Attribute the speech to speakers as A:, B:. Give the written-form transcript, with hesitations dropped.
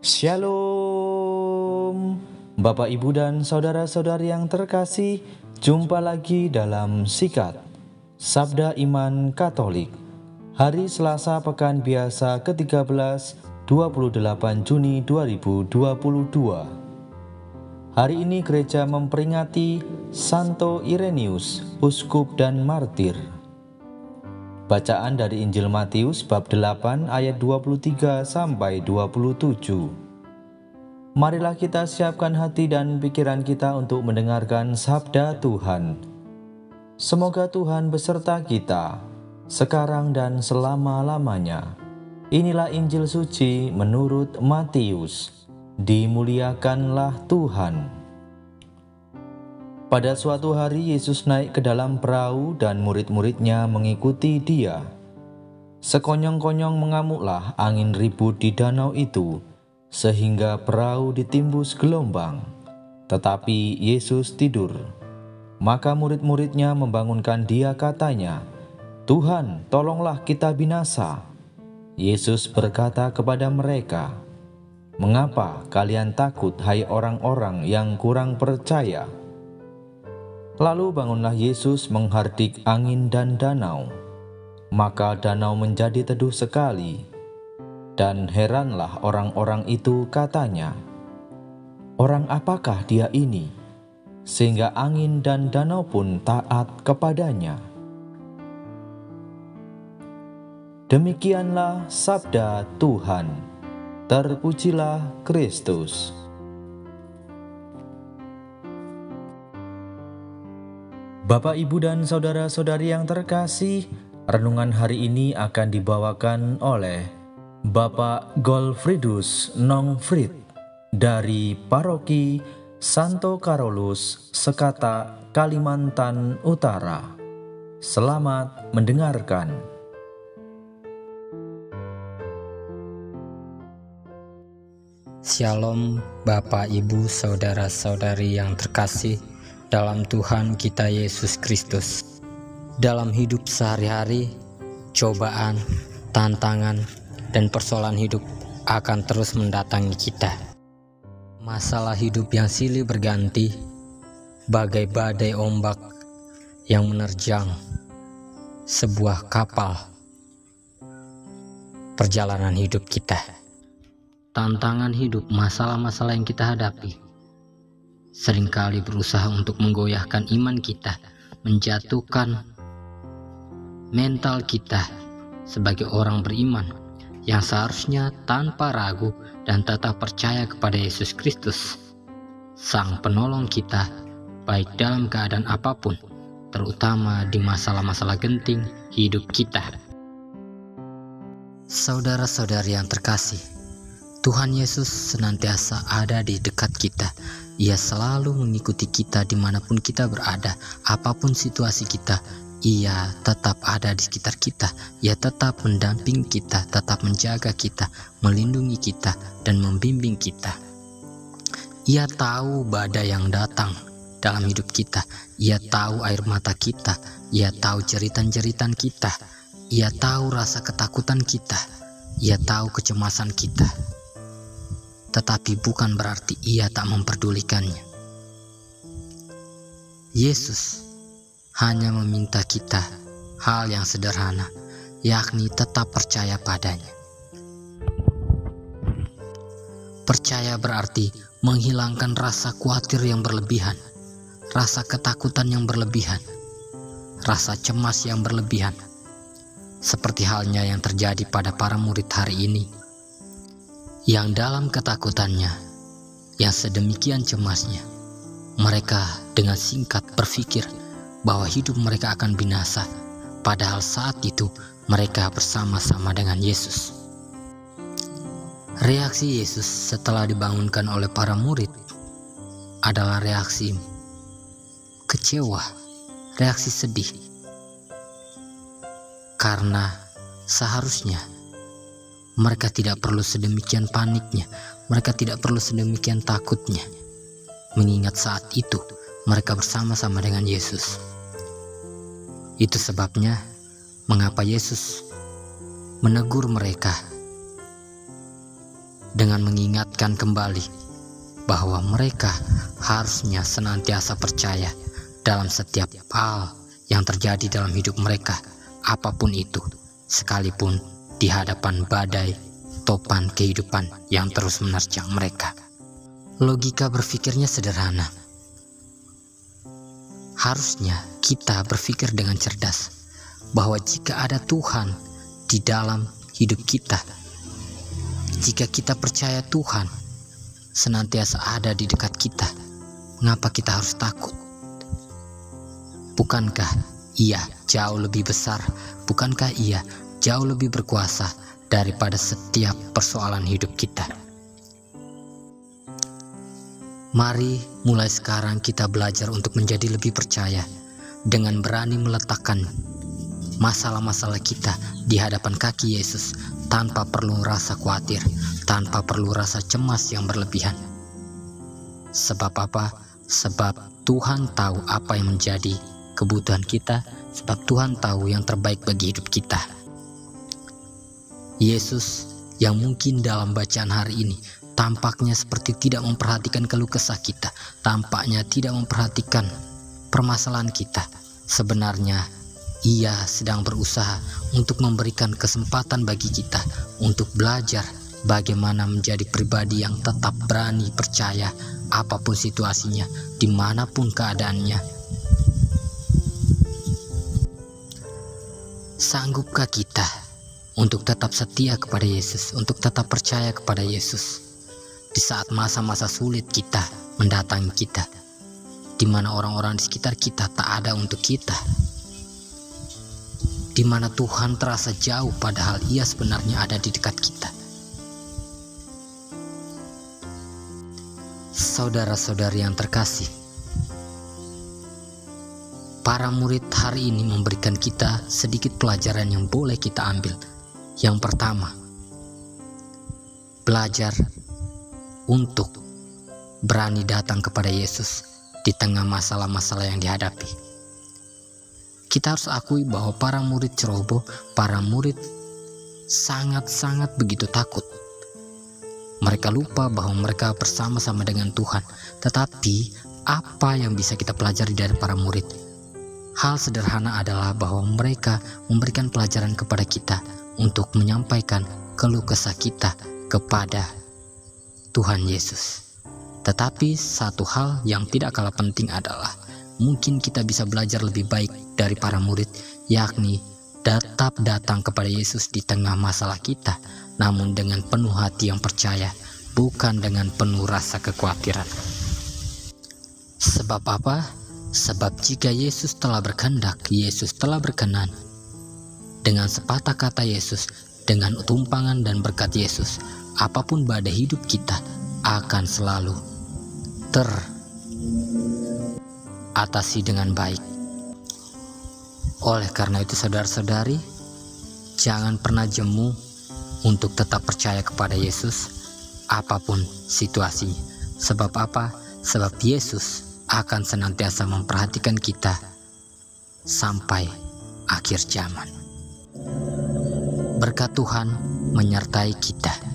A: Shalom, Bapak, Ibu, dan saudara-saudari yang terkasih. Jumpa lagi dalam Sikat Sabda Iman Katolik. Hari Selasa Pekan Biasa ke-13, 28 Juni 2022. Hari ini gereja memperingati Santo Ireneus, uskup dan martir. Bacaan dari Injil Matius bab 8 ayat 23 sampai 27. Marilah kita siapkan hati dan pikiran kita untuk mendengarkan sabda Tuhan. Semoga Tuhan beserta kita, sekarang dan selama-lamanya. Inilah Injil suci menurut Matius. Dimuliakanlah Tuhan. Pada suatu hari Yesus naik ke dalam perahu dan murid-muridnya mengikuti Dia. Sekonyong-konyong mengamuklah angin ribut di danau itu, sehingga perahu ditimbus gelombang. Tetapi Yesus tidur. Maka murid-muridnya membangunkan Dia, katanya, "Tuhan, tolonglah kita binasa." Yesus berkata kepada mereka, "Mengapa kalian takut, hai orang-orang yang kurang percaya?" Lalu bangunlah Yesus menghardik angin dan danau. Maka danau menjadi teduh sekali. Dan heranlah orang-orang itu, katanya, "Orang apakah dia ini, sehingga angin dan danau pun taat kepadanya?" Demikianlah sabda Tuhan. Terpujilah Kristus. Bapak, Ibu, dan saudara-saudari yang terkasih, renungan hari ini akan dibawakan oleh Bapak Golfridus Nongfrid dari Paroki Santo Carolus, Sekata, Kalimantan Utara. Selamat mendengarkan.
B: Shalom Bapak, Ibu, saudara-saudari yang terkasih dalam Tuhan kita Yesus Kristus. Dalam hidup sehari-hari, cobaan, tantangan, dan persoalan hidup akan terus mendatangi kita. Masalah hidup yang silih berganti, bagai badai ombak yang menerjang sebuah kapal perjalanan hidup kita. Tantangan hidup, masalah-masalah yang kita hadapi seringkali berusaha untuk menggoyahkan iman kita, menjatuhkan mental kita sebagai orang beriman yang seharusnya tanpa ragu dan tetap percaya kepada Yesus Kristus, Sang Penolong kita, baik dalam keadaan apapun, terutama di masalah-masalah genting hidup kita. Saudara-saudari yang terkasih, Tuhan Yesus senantiasa ada di dekat kita. Ia selalu mengikuti kita dimanapun kita berada, apapun situasi kita. Ia tetap ada di sekitar kita. Ia tetap mendampingi kita, tetap menjaga kita, melindungi kita, dan membimbing kita. Ia tahu badai yang datang dalam hidup kita. Ia tahu air mata kita. Ia tahu jeritan-jeritan kita. Ia tahu rasa ketakutan kita. Ia tahu kecemasan kita. Tetapi bukan berarti Ia tak memperdulikannya. Yesus hanya meminta kita hal yang sederhana, yakni tetap percaya padanya. Percaya berarti menghilangkan rasa khawatir yang berlebihan, rasa ketakutan yang berlebihan, rasa cemas yang berlebihan, seperti halnya yang terjadi pada para murid hari ini, yang dalam ketakutannya, yang sedemikian cemasnya, mereka dengan singkat berpikir bahwa hidup mereka akan binasa, padahal saat itu mereka bersama-sama dengan Yesus. Reaksi Yesus setelah dibangunkan oleh para murid adalah reaksi kecewa, reaksi sedih, karena seharusnya mereka tidak perlu sedemikian paniknya, mereka tidak perlu sedemikian takutnya, mengingat saat itu mereka bersama-sama dengan Yesus. Itu sebabnya mengapa Yesus menegur mereka dengan mengingatkan kembali bahwa mereka harusnya senantiasa percaya dalam setiap hal yang terjadi dalam hidup mereka, apapun itu, sekalipun di hadapan badai topan kehidupan yang terus menerjang mereka. Logika berpikirnya sederhana. Harusnya kita berpikir dengan cerdas bahwa jika ada Tuhan di dalam hidup kita, jika kita percaya Tuhan senantiasa ada di dekat kita, mengapa kita harus takut? Bukankah Ia jauh lebih besar? Bukankah Ia jauh lebih berkuasa daripada setiap persoalan hidup kita? Mari mulai sekarang kita belajar untuk menjadi lebih percaya dengan berani meletakkan masalah-masalah kita di hadapan kaki Yesus tanpa perlu rasa khawatir, tanpa perlu rasa cemas yang berlebihan. Sebab apa? Sebab Tuhan tahu apa yang menjadi kebutuhan kita, sebab Tuhan tahu yang terbaik bagi hidup kita. Yesus yang mungkin dalam bacaan hari ini tampaknya seperti tidak memperhatikan keluh kesah kita, tampaknya tidak memperhatikan permasalahan kita. Sebenarnya Ia sedang berusaha untuk memberikan kesempatan bagi kita untuk belajar bagaimana menjadi pribadi yang tetap berani percaya apapun situasinya, dimanapun keadaannya. Sanggupkah kita untuk tetap setia kepada Yesus, untuk tetap percaya kepada Yesus di saat masa-masa sulit kita mendatangi kita, di mana orang-orang di sekitar kita tak ada untuk kita, di mana Tuhan terasa jauh padahal Ia sebenarnya ada di dekat kita. Saudara-saudari yang terkasih, para murid hari ini memberikan kita sedikit pelajaran yang boleh kita ambil. Yang pertama, belajar untuk berani datang kepada Yesus di tengah masalah-masalah yang dihadapi. Kita harus akui bahwa para murid ceroboh, para murid sangat-sangat begitu takut. Mereka lupa bahwa mereka bersama-sama dengan Tuhan. Tetapi apa yang bisa kita pelajari dari para murid? Hal sederhana adalah bahwa mereka memberikan pelajaran kepada kita untuk menyampaikan keluh kesah kita kepada Tuhan Yesus. Tetapi satu hal yang tidak kalah penting adalah mungkin kita bisa belajar lebih baik dari para murid, yakni tetap datang kepada Yesus di tengah masalah kita, namun dengan penuh hati yang percaya, bukan dengan penuh rasa kekhawatiran. Sebab apa? Sebab jika Yesus telah berkehendak, Yesus telah berkenan. Dengan sepatah kata Yesus, dengan tumpangan dan berkat Yesus, apapun badai hidup kita akan selalu teratasi dengan baik. Oleh karena itu saudara-saudari, jangan pernah jemu untuk tetap percaya kepada Yesus apapun situasinya. Sebab apa? Sebab Yesus akan senantiasa memperhatikan kita sampai akhir zaman. Berkat Tuhan menyertai kita.